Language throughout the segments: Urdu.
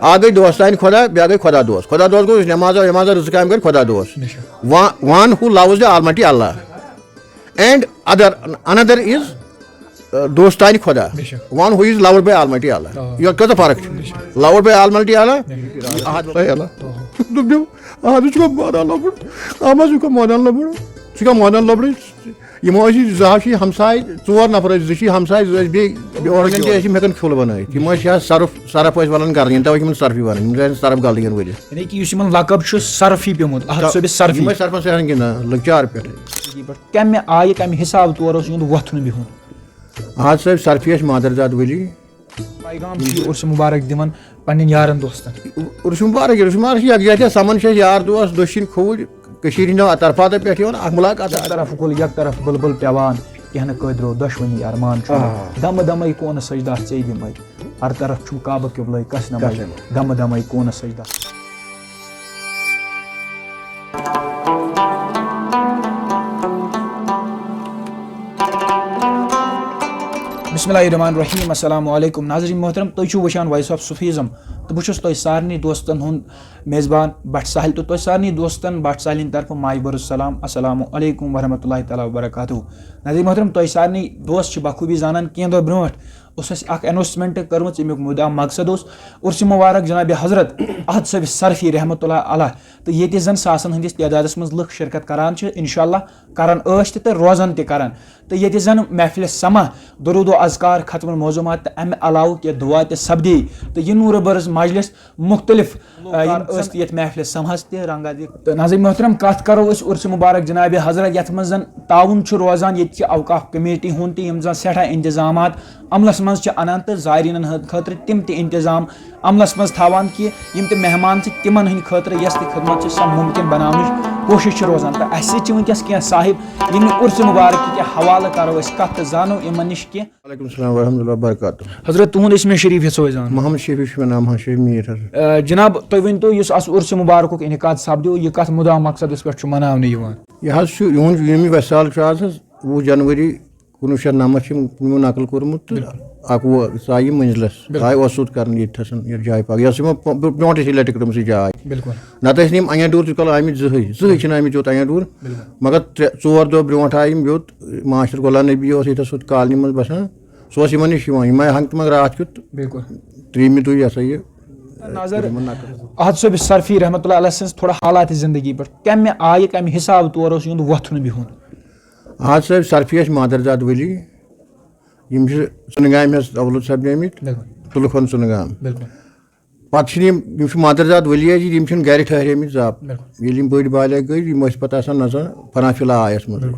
اکھ گٔے دوستانہِ خۄدا بیٛاکھ گٔے خۄدا دوست گوٚو یُس نٮ۪مازا وٮ۪مازا رٕژٕ کامہِ کَرِ خۄدا دوست one who loves the Almighty Allah and another is دوستانہِ خۄدا one who is loved by Almighty Allah. یہِ کۭژاہ فرق چھِ loved by Almighty Allah دوٚپنو اَتھ ژٕ گوٚو مٲدان لۄبُر اَتھ منٛز ژٕ گوٚو مٲدان لۄبُر ژٕ گوٚو مٲدان لۄبرٕے یِم ٲسی زٕ ہَتھ چھِ ہمساے 4 نفر ٲسۍ 2 چھِ ہمساے 2 ٲسۍ بیٚیہِ اورگن تہِ ٲسۍ یِم ہٮ۪کان کھُل بَنٲیِتھ یِم ٲسۍ یا سرف ٲسۍ وَلان کَرٕنۍ تَوَے چھِ یِمن سرفی وَنان یِم زَن سرف غلطی ؤلِتھ یعنی کہِ یُس یِمن لقب چھُ سرفی پیوٚمُت یِم ٲسۍ سرفن سۭتۍ گِنٛدان لۄکچار پٮ۪ٹھٕے کَمہِ آیہِ کَمہِ حِساب طور اوس یِہُنٛد وۄتھُن بِہُن احد صٲب سرفی ٲسۍ مادرزاد ؤلی پیغام چھُ عُرسہِ مُبارک دِوان پنٕنٮ۪ن یارن دوستن عُرسہِ مُبارک چھِ یکجہتیہ سَمان چھِ أسۍ یار دوس دٔچھِنۍ کھوٗرۍ کٔشیٖرِ ہِنٛدیو طرفہٕ پٮ۪ٹھ یِوان اکھ مُلاقات طرف گُل یک طرف بُلبُل پیوان کینٛہہ نہٕ قٲدرو دۄشوٕنی ارمان چھُ دمہٕ دمے کوٗنہٕ سجدہ ژےٚ دِمے ہر طرف چھُم کعبہٕ قبلے کس نمے دمہٕ دمے کوٗنہٕ سجدہ بسم اللہ الرحمن الرحیم السلام علیکم ناظرین محترم تُہۍ چھِو وٕچھان وائس آف صوفیزم تہٕ بہٕ چھُس تۄہہِ سارنٕے دوستن ہُنٛد میزبان بٹ ساحل تہٕ تۄہہِ سارنٕے دوستن بٹ ساحل ہِنٛدِ طرفہٕ ماے بٔرٕز سلام السلام علیکم ورحمۃ اللہ تعالیٰ وبرکاتہ. ناظرین محترم تۄہہِ سارنٕے دوست چھِ بخوٗبی زانان کینٛہہ دۄہ برونٛٹھ اوس اَسہِ اکھ ایناوسمنٹ کٔرمٕژ اَمیُک مُدا مقصد اوس عُرسہِ مُبارک جنابِ حضرت احد صٲبِ سرفی رحمۃ اللہ علیہ تہٕ ییٚتہِ زن ساسن ہٕنٛدِس تعدادس منٛز لُکھ شرکت کران چھِ انشاء اللہ کران ٲسۍ تہِ تہٕ روزان تہِ کران تہٕ ییٚتہِ زن محفلہِ سما درود و اذکار ختم الموضوعات تہٕ امہِ علاوٕ کینٛہہ دُعا تہِ سپدے تہٕ یہِ نوٗرٕ بٔرٕز مجلس مختلف یِم ٲسۍ تہِ یتھ محفلہِ سماہس تہِ رنگا دِ تہٕ ناظرین محترم کتھ کرو أسۍ عُرسہِ مُبارک جنابِ حضرت یتھ منٛز زن تعاوُن چھُ روزان ییٚتہِ چہِ اوقاف کمیٹی ہُنٛد تہِ یِم زن سٮ۪ٹھاہ انتظامات عملس منٛز چھِ انان تہٕ زایریٖنن ہٕنٛدِ خٲطرٕ تِم تہِ انتظام عملس منٛز تھاوان کہِ یِم تہِ مہمان چھِ تِمن ہٕنٛدِ خٲطرٕ یۄس تہِ خدمت چھِ سۄ مُمکِن بناونٕچ کوٗشش چھِ روزان تہٕ اَسہِ سۭتۍ چھِ وٕنکیٚس کینٛہہ صاحب ییٚمہِ عُرسہِ مُبارک کہِ حوالہٕ کرو أسۍ کتھ تہٕ زانو یِمن نِش کینٛہہ. وعلیکم السلام ورحمۃ اللہ وبرکاتہ. حضرت تُہُنٛد اسمِ شریٖف یژھو أسۍ زانُن. محمد شفیع چھُ مےٚ ناو محمد شفیع میٖر حظ. جناب تُہۍ ؤنۍتو یُس اَتھ عُرسہِ مُبارکُک انعقاد سپدیو یہِ کتھ مُدا مقصدس پٮ۪ٹھ چھُ مناونہٕ یِوان؟ یہِ حظ چھُ یِہُنٛد ییٚمہِ وسال چھُ آز حظ 20 جنؤری 1997 چھِ یِمو نقل کوٚرمُت تہٕ 21 ژاے یہِ منزلس آے اوسوٗد کرنہٕ ییٚتھس یَتھ جایہِ پاک یۄس یِمو برونٛٹھٕے چھِ لٹہِ کٔرمٕژ یہِ جاے. نتہٕ ٲسۍ نہٕ یِم انیا ڈوٗر تیوٗت کال آمٕتۍ زٕہٕے چھِنہٕ آمٕتۍ یوٚت انیا ڈوٗر مگر 4 دۄہ برونٛٹھ آے یِم یوٚت ماشٹر غلام نبی اوس ییٚتھس ہُتھ کالنی منٛز بسان سُہ اوس یِمن نِش یِوان یِم آے ہنٛگتہٕ منٛگہٕ راتھ کیُتھ 3مہِ دۄہ یہِ ہسا یہِ نظر احد صٲبِ سرفی رحمۃ اللہ علیہ سٕنٛز تھوڑا حالاتِ زندگی پٮ۪ٹھ کمہِ آیہِ کمہِ حساب طور اوس یِہُنٛد وۄتھُن بِہُن؟ احد صٲب سرفی ٲسۍ مادرزاد ؤلی یِم چھِ ژٕنہٕ گامہِ حظ اولوٗد سپدیمٕتۍ تُلہٕ کھۄن ژٕنہٕ گام پتہٕ چھِنہٕ یِم چھِ مادرزاد ؤلی ٲسۍ یِم چھِنہٕ گرِ ٹھہرٲمٕتۍ زاب ییٚلہِ یِم بٔڑۍ بالغ گٔے یِم ٲسۍ پتہٕ آسان نژان فنافِلا آیس منٛز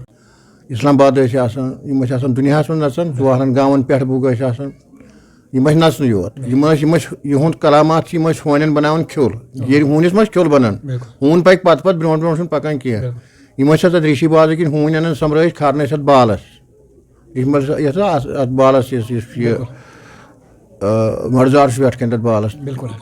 اسلام آباد ٲسۍ آسان یِم ٲسۍ آسان دُنیاہس منٛز نژان 4 گامن پٮ۪ٹھ بُک ٲسۍ آسان یِم ٲسۍ نژنہٕ یوت یِم ٲسۍ یِہُنٛد کلامات چھِ یِم ٲسۍ ہونٮ۪ن بناوان کھیوٚل ییٚلہِ ہوٗنِس ما چھُ کھیوٚل بنان ہوٗن پکہِ پتہٕ برونٛٹھ چھُنہٕ پکان کینٛہہ یِم ٲسۍ تتھ ریٖشی بازرٕ کِنۍ ہوٗنۍ انان سۄمبرٲیِتھ کھارنٲیِتھ اتھ بالس یتھ اتھ بالس یُس یہِ مردار چھُ پٮ۪ٹھ کَنۍ تتھ بالس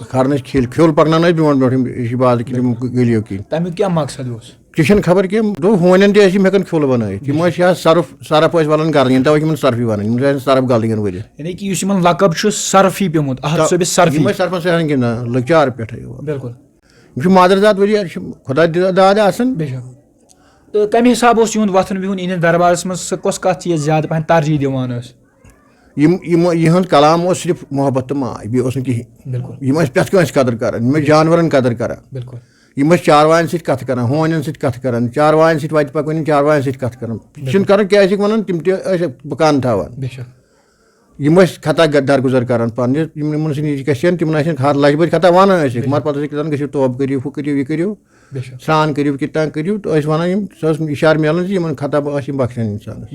کھارنٲیِتھ کھیوٚل پکناونٲیِتھ برونٛٹھ یِم ریٖشی بازرٕ کِنۍ یِم گٔلیو کِنۍ تمیُک کیٛاہ مقصد اوس تہِ چھنہٕ خبر کینٛہہ دوٚپ ہونٮ۪ن تہِ ٲسۍ یِم ہٮ۪کان کھیوٚل بنٲیِتھ یِم ٲسۍ یا سرف ٲسۍ وَلان کَرٕنۍ تَوَے چھِ یِمن سرفی وَنان یِم ٲسۍ سرف غلطی ؤلِتھ. یعنی کہِ یُس یِمن لقب چھُ سرفی پیوٚمُت احد صٲبِ سرفی یِم ٲسۍ سرفن سۭتۍ گِنٛدان لۄکچار پٮ۪ٹھٕے بِلکُل یِم چھِ مادرزاد ؤلی چھِ خۄدا داد آسان. تہٕ کمہِ حساب اوس یِہُنٛد وۄتھُن بِہُن یِہنٛدِس دربارس منٛز سۄ کۄس کتھ چیٖز زیادٕ پہن ترجیح دِوان ٲس؟ یِہُنٛد کلام اوس صرف محبت تہٕ ماے بیٚیہِ اوس نہٕ کِہینۍ یِم ٲسۍ پرٛٮ۪تھ کٲنٛسہِ قدر کران یِم ٲسۍ جانورن قدر کران یِم ٲسۍ چاروایَن سۭتۍ کتھ کران ہونٮ۪ن سۭتۍ کتھ کران چاروایَن سۭتۍ وتہِ پکوان چاروایَن سۭتۍ کتھ کران یہِ چھُنہٕ کران کیٛاہ ٲسِکھ وَنان تِم تہِ ٲسۍ بُکان تھاوان یِم ٲسۍ خطا درگُزر کران پننہِ یِمن سۭتۍ گژھن تِمن ٲسۍ لچہِ بٔدۍ خطا وَنان ٲسِکھ مگر پتہٕ ٲسِکھ دپان گٔژھِو توبہٕ کٔرِو ہُہ کٔرِو یہِ کٔرِو سرٛان کٔرِو کِتان کٔرِو تہٕ ٲسۍ وَنان یِم سۄ ٲس اِشارٕ میلان زِ یِمن خطا ٲسۍ یِم بخشان اِنسانس.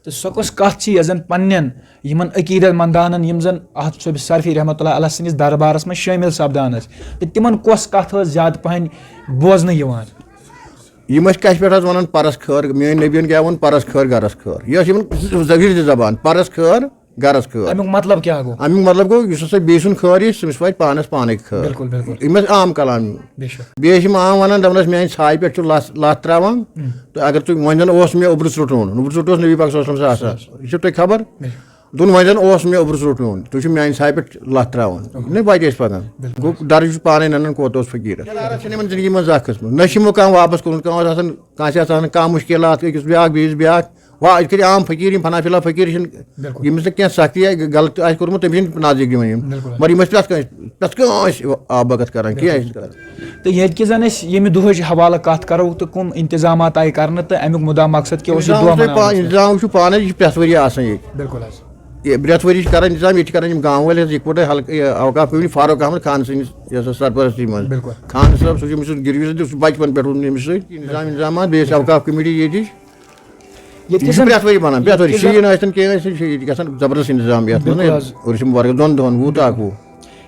تہٕ سۄ کۄس کتھ چھِ یۄس زن پننٮ۪ن یِمن عقیٖدت مندانن یِم زن احد صٲبِ سرفی رحمۃ اللہ علیہ سٕنٛدِس دربارس منٛز شٲمِل سپدان ٲسۍ تہٕ تِمن کۄس کتھ ٲس زیادٕ پہن بوزنہٕ یِوان؟ یِم ٲسۍ کَتھِ پٮ۪ٹھ حظ وَنان پرس خٲر میٲنۍ نبیَن کیٛاہ ووٚن پرس خٲر گرس خٲر یہِ ٲس یِمن زٔہِر زبان پرس خٲر گرس خٲر. امیُک مطلب کیٛاہ گوٚو؟ امیُک مطلب گوٚو یُس ہسا بیٚیہِ سُنٛد خٲر یی تٔمِس واتہِ پانس پانے خٲر یِم ٲسۍ عام کلام بیٚیہِ ٲسۍ یِم عام وَنان دپان ٲسۍ میانہِ ژھایہِ پٮ۪ٹھ چھُ لَتھ تراوان تہٕ اگر تُہۍ وۄنۍ زن اوس مےٚ اوٚبرٕ ژوٚٹوُن اوٚبرٕ ژوٚٹ اوس نبی پاک صلی اللہ علیہ وسلم آسان یہِ چھو تۄہہِ خبر دۄنوَے اوس مےٚ اوٚبرُس روٚٹ میون تُہۍ چھِو میٛانہِ سایہِ پٮ۪ٹھ لَتھ ترٛاوان نہ وَتہِ ٲسۍ پَکان گوٚو درٕج چھُ پانَے نَنان کوٚت اوس فقیٖرَس چھِنہٕ یِمَن زِندگی منٛز اَکھ قٕسمہٕ نہ چھِ یِمو کانٛہہ واپَس کوٚرمُت کانٛہہ اوس آسان کٲنٛسہِ آسان کانٛہہ مُشکِلات أکِس بیٛاکھ بیٚیِس بیٛاکھ یِتھ کٔنۍ عام فقیٖر یِم فنا فِلا فقیٖر چھِنہٕ ییٚمِس نہٕ کینٛہہ سختی آسہِ غلط آسہِ کوٚرمُت تٔمِس چھِنہٕ نظریٖک دِوان یِم مگر یِم ٲسۍ پرٛٮ۪تھ کٲنٛسہِ آب بھگت کَران کینٛہہ ٲسۍ کَران تہٕ ییٚتہِ کہِ زَن أسۍ ییٚمہِ دۄہٕچ حوالہٕ کَتھ کَرو تہٕ کٕم اِنتِظامات آیہِ کَرنہٕ تہٕ اَمیُک مُدا مقصد کیٛاہ اوس اِنتظام وٕچھِو پانَے یہِ چھُ پرٛٮ۪تھ ؤریہِ آسان ییٚتہِ بِلکُل حظ پرٛٮ۪تھ ؤری چھِ کَران اِنتظام ییٚتہِ چھِ کَران یِم گامہٕ وٲلۍ حظ یِکوَٹَے حلقہٕ اوقاف کٔمِٹی فاروق احمد خان سٕنٛدِس یۄس حظ سرپرستی منٛز خان صٲب سُہ چھُ أمِس سۭتۍ گِروی سُہ چھُ بَچپَن پٮ۪ٹھ روٗدمُت أمِس سۭتۍ اِنتظامات بیٚیہِ ٲسۍ اوقاف کٔمِٹی ییٚتِچ یہِ چھُ پرٛٮ۪تھ ؤری بَنان پرٛٮ۪تھ ؤری شیٖن ٲسۍتَن کینٛہہ ٲسۍتَن چھِ ییٚتہِ گژھان زبردست اِنتظام یَتھ منٛز عرس مُبارک 2 دۄہَن 20 تہٕ 21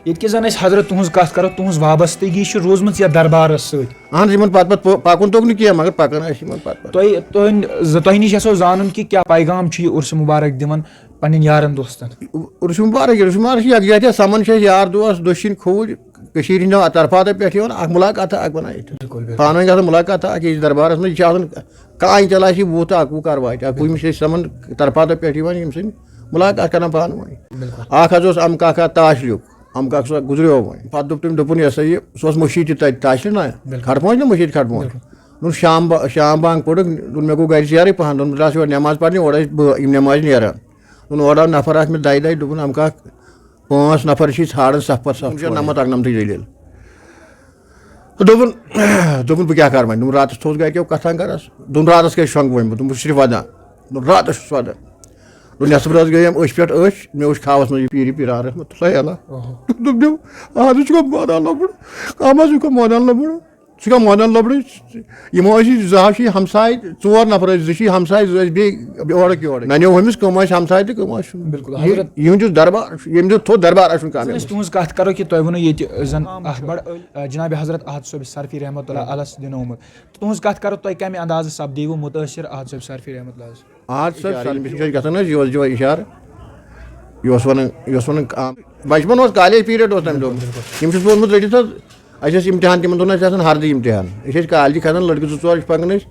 ییٚتہِ کہِ زَن أسۍ حضرت تُہٕنٛز کَتھ کَرو تُہٕنٛز وابستگی چھِ روٗزمٕژ یَتھ دربارَس سۭتۍ اہن حظ یِمن پَتہٕ پَکُن توٚگ نہٕ کینٛہہ مگر پَکان ٲسۍ یِمن پَتہٕ تۄہہِ نِش یَژھو زانُن کہِ کیٛاہ پیغام چھُ یہِ عرسہِ مُبارک دِوان پنٕنٮ۪ن یارن دوستن عرس مُبارک چھِ یکجہتیہ سَمان چھِ أسۍ یار دوس دٔچھِنۍ کھوٗرۍ کٔشیٖرِ ہِنٛدیو طرفاتو پٮ۪ٹھ یِوان اکھ مُلاقاتہ اکھ بَنٲیِتھ پانہٕ ؤنۍ گژھان مُلاقاتہ اکھ ییٚتہِ دربارَس منٛز یہِ چھِ آسان کانٛہہ چل آسہِ 20 تہٕ 21 کر واتہِ 21 چھِ أسۍ سَمان طرفاتو پٮ۪ٹھ یِوان ییٚمہِ سۭتۍ مُلاقات کران پانہٕ ؤنۍ اکھ حظ اوس اَمہٕ کاکا تاشلیُک اَمہٕ کاک سُہ گُزریو وۄنۍ پَتہٕ دوٚپ تٔمۍ دوٚپُن یہِ ہسا یہِ سُہ اوس مٔشیٖد تہِ تَتہِ تاشلہِ نہ کھٹہٕ مٔشیٖد دوٚپُن شام بانٛگ پوٚرُکھ دوٚپُن مےٚ گوٚو گرِ زیرٕے پَہن دوٚپُن درٛاس یورٕ نٮ۪ماز پَرنہِ اورٕ ٲسۍ یِم نٮ۪مازِ نیران دوٚپُن اورٕ آو نفر اکھ مےٚ دَہہِ دوٚپُن اَمہٕ کاک 5 نفر چھِ ژھانڈان سفر 998 دٔلیٖل دوٚپُن بہٕ کیٛاہ کَرٕ وۄنۍ دوٚپُن راتَس تھوٚوُس گرِکیو کَتھاہ گَرَس دوٚپُن راتَس کیٛازِ شۄنٛگہٕ وۄنۍ بہٕ چھُس صرف وَدان دوٚپُن راتَس چھُس وَدان دوٚپُن نٮ۪صٕف رٲژ گٔیَم أچھ پٮ۪ٹھ أچھ مےٚ وٕچھ خابَس منٛز یہِ پیٖرِ پیٖران رحمتُ اللہِ علیہ دوٚپنَم اَز چھُکھ مٲدان لۄبُر احمد چھُکھ مٲدان لۄبُر ژٕ کیٛاہ مٲدان لۄبرٕے یِمو ٲسۍ یہِ 2 چھِ ہمساے 4 نفر ٲسۍ 2 چھِ ہمساے 2 ٲسۍ بیٚیہِ اورٕکۍ یورٕکۍ نَنیو ہُمِس کٕم ٲسۍ ہمساے تہٕ کٕم ٲسۍ یِہُنٛد یُس دربار چھُ ییٚمہِ دۄہ تھوٚد دربارَس چھُنہٕ کانٛہہ تُہٕنٛز کَتھ کَرو کہِ تۄہہِ ووٚنوٗ ییٚتہِ زَن اکھ بَڑٕ جِنابِ حضرت احد صٲبِ سرفی رحمتُ اللہ علیہ دِنومُت تُہٕنٛز کَتھ کَرو تۄہہِ کَمہِ اندازٕ سپدیوٕ مُتٲثر احد صٲبِ سرفی رحمتُ اللہ احد صٲب چھِ گژھان حظ یہِ اوس دِوان اِشارٕ یہِ اوس وَنان بَچپَن اوس کالیج پیٖریڈ اوس تَمہِ دۄہ یِم چھُس بہٕ اوسمُت رٔٹِتھ حظ اَسہِ ٲسۍ اِمتحان تِمن دۄہن ٲسۍ آسان ہردٕ اِمتحان أسۍ ٲسۍ کالجہِ کھسان لٔڑکہٕ 2-4 چھِ پَکان أسۍ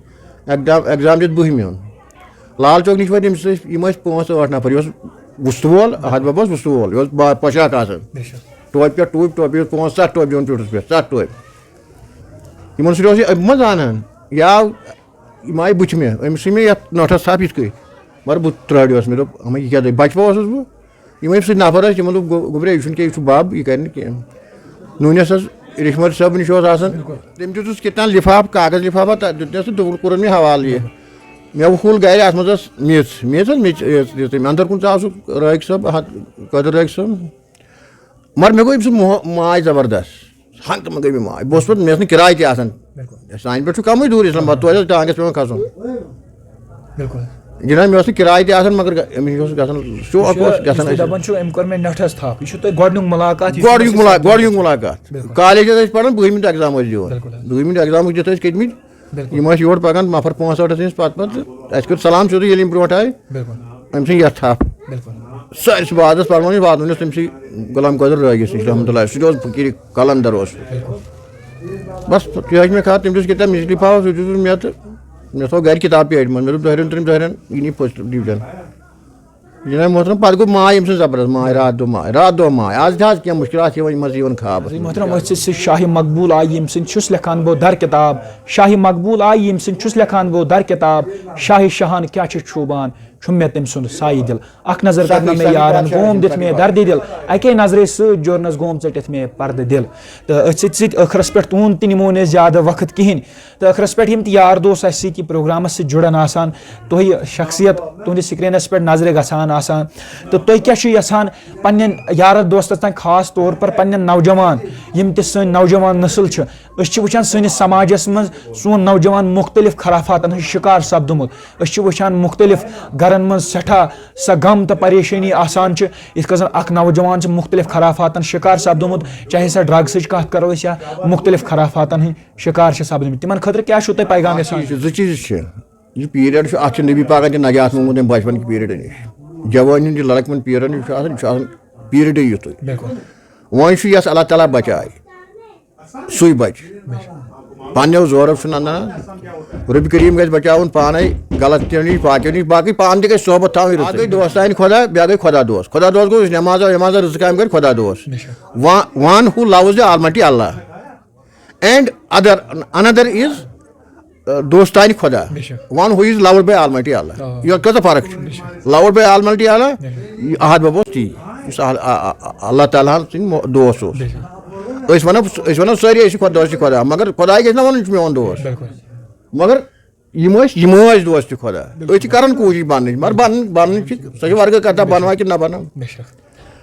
ایٚگزام دِتھ 12مہِ ہُنٛد لال چوک نِش وٲتۍ أمِس ٲسۍ یِم ٲسۍ 5-8 نفر یہِ اوس وُستہٕ وول احد بب اوس وُستہٕ وول یہِ اوس پۄشاک آسان ٹوپہِ پٮ۪ٹھ ٹوپہِ اوس 5-7 ٹوپہِ دِوان پیوٗنٛتَس پٮ۪ٹھ 7 ٹوپہِ یِمن سۭتۍ اوس یہِ أمۍ منٛز اَنان یہِ آو یِم آیہِ بٕتھِ مےٚ أمِس ژھٕنۍ مےٚ یَتھ نوٚٹھَس تھپھ یِتھ کٔنۍ مگر بہٕ ترٛٲڑیوس مےٚ دوٚپ اما یہِ کیٛاہ دٔپۍ بَچپن اوسُس بہٕ یِم أمۍ سۭتۍ نفر ٲسۍ یِمن دوٚپ گوٚبرے یہِ چھُنہٕ کینٛہہ یہِ چھُ بب یہِ کَرِ نہٕ کینٛہہ نوٗنِس حظ ریشمر صٲب نِش اوس آسان تٔمۍ دیُتُس کِتان لِفاف کاغذ لِفافا دیُتنَس تہٕ دوٚپُن کوٚرُن مےٚ حوالہٕ یہِ مےٚ وُہُل گرِ اَتھ منٛز ٲس میٚژ دِژ تٔمۍ اندر کُن ژاو سُہ رٲقۍ صٲب قٲدِر رٲقۍ صٲب مگر مےٚ گوٚو أمۍ سُنٛد ماے زبردست ہنٛگتہٕ منٛگہٕ گٔے مےٚ ماے بہٕ اوسُس پَتہٕ مےٚ ٲس نہٕ کِراے تہِ آسان سانہِ پٮ۪ٹھ چھُ کَمٕے دوٗر اِسلام آباد توتہِ ٲس ٹانٛگَس پٮ۪وان کھسُن جِناب مےٚ ٲس نہٕ کِراے تہِ آسان مگر أمِس اوس گژھان شوق اوس گژھان گۄڈنیُک مُلاقات کالیج ٲسۍ پَران 12مہِ ایٚگزام ٲسۍ دِوان 12مہِ ایٚگزامٕکۍ دِتھ ٲسۍ کٔتمٕتۍ یِم ٲسۍ یورٕ پَکان نفر 5-8 ٲسۍ أسۍ پَتہٕ اَسہِ کٔر سلام سیوٚدُے ییٚلہِ یِم برونٛٹھ آیہِ أمۍ ژھٕنۍ یَتھ تھپھ سٲرسٕے وادَس پَرنٲوِس واتنٲونَس تٔمۍ سٕے غلام قٲدِر رٲقِس نِش رحمتُ اللہ سُہ تہِ اوس فقیٖر قلندر اوس بَس تہِ حظ چھِ مےٚ خبر تٔمۍ دیُت کِتاب مِث لِفاف سُہ دیُت مےٚ تہٕ مےٚ تھوٚو گرِ کِتاب پیٹہِ منٛز مےٚ دوٚپ 2 3 دۄہَن یہِ نی فٔسٹ ڈِوِجن جِناب محترم پَتہٕ گوٚو ماے أمۍ سٕنٛز زبردست ماے راتھ دۄہ ماے آز تہِ حظ کینٛہہ مُشکِلات چھِ یِوان یِم خابَس محترم أتھۍ سۭتۍ شاہہِ مقبوٗل آیہِ ییٚمہِ سٕنٛدۍ چھُس لیکھان بہٕ در کِتاب شاہہِ مقبوٗل آیہِ ییٚمہِ سٕنٛدۍ چھُس لیکھان بہٕ در کِتاب شاہہِ شاہان کیٛاہ چھُ شوٗبان چھُم مےٚ تٔمۍ سُنٛد سایہِ دِل اکھ نظر کرنہٕ مےٚ یارن گوم دِتھ مےٚ دردِ دِل اَکے نظرے سۭتۍ جورنس گوم ژٔٹِتھ مےٚ پردٕ دِل تہٕ أتھۍ سۭتۍ ٲخرس پٮ۪ٹھ تُہُنٛد تہِ نِمو نہٕ أسۍ زیادٕ وقت کِہینۍ تہٕ ٲخرس پٮ۪ٹھ یِم تہِ یار دوس اَسہِ سۭتۍ یہِ پروگرامس سۭتۍ جُڑان آسان تُہۍ شخصیت تُہنٛدِس سکریٖنس پٮ۪ٹھ نظرِ گژھان آسان تہٕ تُہۍ کیاہ چھِو یژھان پنٕنٮ۪ن یارن دوستس تانۍ خاص طور پر پنٕنٮ۪ن نوجوان یِم تہِ سٲنۍ نوجوان نسل چھِ أسۍ چھِ وٕچھان سٲنِس سماجس منٛز سون نوجوان مُختٔلِف خرافاتن ہُنٛد شِکار سپدمُت أسۍ چھِ وٕچھان مُختٔلِف گرن منٛز سٮ۪ٹھاہ سۄ غم تہٕ پریشٲنی آسان چھِ یِتھ کٔنۍ زن اکھ نوجوان چھُ مُختٔلِف خرافاتن شِکار سپدمُت چاہے سۄ ڈرگسٕچ کتھ کرو أسۍ یا مُختٔلِف خرافاتن ہٕنٛدۍ شِکار چھِ سپدمٕتۍ تِمن خٲطرٕ کیاہ چھُو تۄہہِ پیغام یژھان 2 چیٖز چھِ یہِ پیٖریڈ چھُ اکھ چھُ نبی پاکن تہِ نجات موٚنگمُت اَمہِ بَچپن کہِ پیٖریڈٕ نِش جوٲنی ہُنٛد یہِ لڑکپن پیٖریڈ یہِ چھُ آسان پیٖریڈٕے یُتُے وۄنۍ چھُ یۄس اللہ تعالیٰ بچایہِ سُے بچہِ پنو زور اندان رب کریم گھس بچاؤن پانے غلط نش باقی نش باقی پان تہ گھس صحبت تھوٕنۍ رٕژ گٔے دوستانہِ خدا بیٛاکھ گٔے خدا دوست خدا دوست گوٚو نماز رٕژ کامہِ کرِ خدا دوست one who loves the Almighty Allah and another is دوستانہِ خدا one who is loved by Almighty Allah یہ کۭژاہ فرق چھِ loved by Almighty Allah احد بب اوس تی یُس اللہ تعالیٰ ہن سٕنٛدۍ دوست اوس أسۍ وَنو سٲری أسۍ چھِ دوست خدا مگر خداے گژھِ نہ وَنُن یہِ چھُ میون دوست مگر یِم ٲسۍ دوست خدا أسۍ چھِ کران کوٗشِش بننٕچ مگر بننٕچ چھِ سۄ چھِ ورگہٕ کتھا بنوا کِنہٕ نہ بناو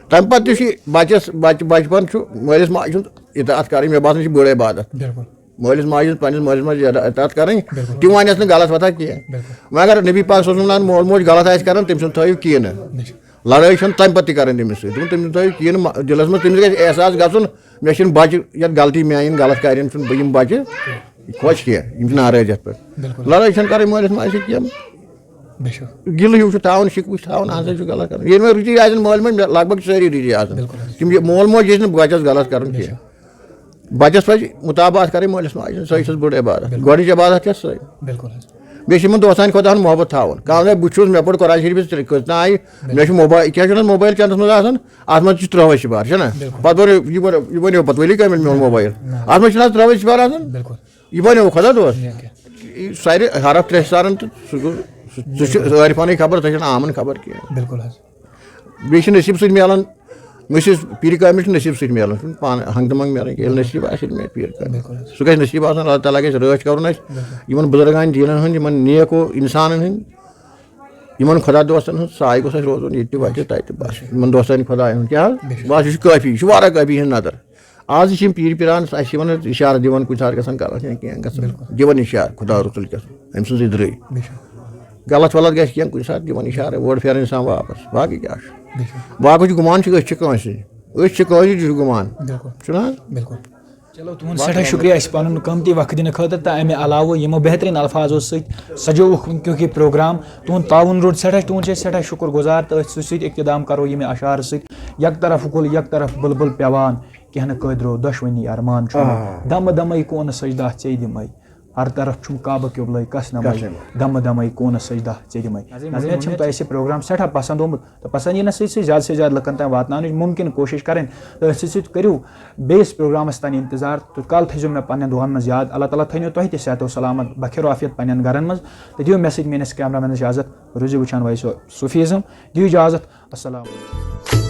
تمہِ پتہٕ تہِ چھُ بچس بچپن چھُ مٲلِس ماجہِ ہُنٛد اطاعت کرٕنۍ مےٚ باسان چھِ بٔڑ عبادت مٲلِس ماجہِ ہٕنٛز پننِس مٲلِس ماجہِ اطاعت کرٕنۍ تِم ونٮ۪س نہٕ غلط وتھا کینٛہہ مگر نبی پاک صلی اللہ علیہ وسلم مول موج غلط آسہِ کران تٔمۍ سُنٛد تھٲیِو کینہہ لڑٲے چھنہٕ تمہِ پتہٕ تہِ کرٕنۍ تٔمِس سۭتۍ دوٚپُن تٔمِس تھٲیِو کینہہ دِلس منٛز تٔمِس گژھِ احساس گژھُن مےٚ چھِنہٕ بچہِ یتھ غلطی میانٮ۪ن غلط کارٮ۪ن چھُنہٕ بہٕ یِم بچہِ خۄش کینٛہہ یِم چھِ ناراض یتھ پٮ۪ٹھ لڑٲے چھنہٕ کرٕنۍ مٲلِس ماجہِ سۭتۍ کینٛہہ گِلہٕ ہیوٗ چھُ تھاوُن شِکوٕ چھُ تھاوُن ہسا چھُ غلط کرُن ییٚلہِ وۄنۍ رُتی آسن مٲلۍ مٲلۍ لگ بگ سٲری رُتی آسان تِم مول موج ییٚژھِ نہٕ بچس غلط کرُن کینٛہہ بچس پزِ مُطابعت کرٕنۍ مٲلِس ماجہِ ہٕنٛز سۄے چھس بٔڑ عبادت گۄڈنِچ عبادت چھےٚ سۄے بیٚیہِ چھِ یِمن دوستانہِ خۄدا ہُنٛد محبت تھاوُن کانٛہہ دپہِ بہٕ چھُس مےٚ پوٚر قرآن شریٖفس کٔژنہٕ آیہِ مےٚ چھُ موبایل کیٛاہ چھُ ونان موبایل چندس منٛز آسان اتھ منٛز چھِ 30 سِپار چھُنہ پتہٕ یہِ ؤنِو پتہٕ ؤلی کامہِ میون موبایل اتھ منٛز چھِنہٕ حظ 30 سِپار آسان یہِ بنیو خۄدا دوست سارے حرف 3 سارن تہٕ سُہ گوٚو ژٕ چھُ عٲرفانٕے خبر ژےٚ چھنہٕ عامن خبر کینٛہہ بیٚیہِ چھِ نصیٖب سۭتۍ میلان مٔسیٖد پیٖرِ کامہِ چھُ نصیٖب سۭتۍ میلان چھُنہٕ پانہٕ ہنٛگ تہٕ منٛگ میلان کینٛہہ ییٚلہِ نصیٖب آسہِ میلہِ پیٖرِ کامہِ سُہ گژھِ نصیٖب آسان اللہ تعالیٰ گژھِ رٲچھ کرُن اَسہِ یِمن بُزرگان دیٖنن ہٕنٛدۍ یِمن نیکو اِنسانن ہٕنٛدۍ یِمن خۄدا دوستن ہٕنٛز سایہِ گوٚژھ اَسہِ روزُن ییٚتہِ تہِ وَتہِ تَتہِ بس یِمن دوستانہِ خۄداین ہُنٛد کیٛاہ حظ بس یہِ چھُ کٲفی یہِ چھُ واریاہ کٲفی ہِنٛز نظر آز چھِ یِم پیٖرِ پیٖران اَسہِ چھِ یِمن اِشارٕ دِوان کُنہِ ساتہٕ گژھان غلط یا کینٛہہ گژھان دِوان اِشارٕ خۄدا رسوٗل گژھُن أمۍ سٕنٛزٕے درٛٲے غلط ولط گژھِ کینٛہہ کُنہِ ساتہٕ دِوان اِشارٕ اورٕ پھیران اِنسان واپس باقٕے کیٛاہ چھُ باقٕے چھُ گُمان چھُ أسۍ چھِ کٲنٛسہِ أسۍ چھِ کٲنٛسہِ یہِ چھُ گُمان چھُنہ حظ چلو تُہُنٛد سٮ۪ٹھاہ شُکریہ اَسہِ پَنُن قۭمتی وقت دِنہٕ خٲطرٕ تہٕ اَمہِ علاوٕ یِمو بہتریٖن الفاظو سۭتۍ سجووُکھ وٕنکیُک یہِ پروگرام تُہُنٛد تعاوُن روٗد سٮ۪ٹھاہ تُہُنٛد چھِ أسۍ سٮ۪ٹھاہ شُکُر گُزار تہٕ أسۍ سۭتۍ اقتدام کَرو ییٚمہِ اشعارٕ سۭتۍ یک طرف گُل یک طرف بُلبُل پیٚوان کینٛہہ نہٕ قٲدرو دۄشوٕنی ارمان چھُ دمہٕ دمے کوٗنہٕ سجدہ ژےٚ دِمے ہر طرف چھُم کعبہٕ قبلے کس نمے دمہٕ دمے کوٗنہٕ سجدہ ژےٚ دِمے ناظریٖن چھُم تۄہہِ اَسہِ پروگرام سٮ۪ٹھاہ پسنٛد آمُت تہٕ پسنٛد یِنس سۭتۍ سۭتۍ زیادٕ سے زیادٕ لُکن تام واتناونٕچ مُمکِن کوٗشِش کرٕنۍ تہٕ أتھۍ سۭتۍ سۭتۍ کٔرِو بیٚیِس پروگرامس تانۍ انتظار توٚت کال تھٲیزیو مےٚ پننٮ۪ن دُعن منٛز یاد اللہ تعالیٰ تھٲینو تۄہہِ تہِ صحت و سلامت بخیر عافیت پننٮ۪ن گرن منٛز تہٕ دِیِو مےٚ سۭتۍ میٲنِس کیمرا مینس اجازت روٗزِو وٕچھان وایس صوفیٖزم دِیِو اجازت السلام علیکم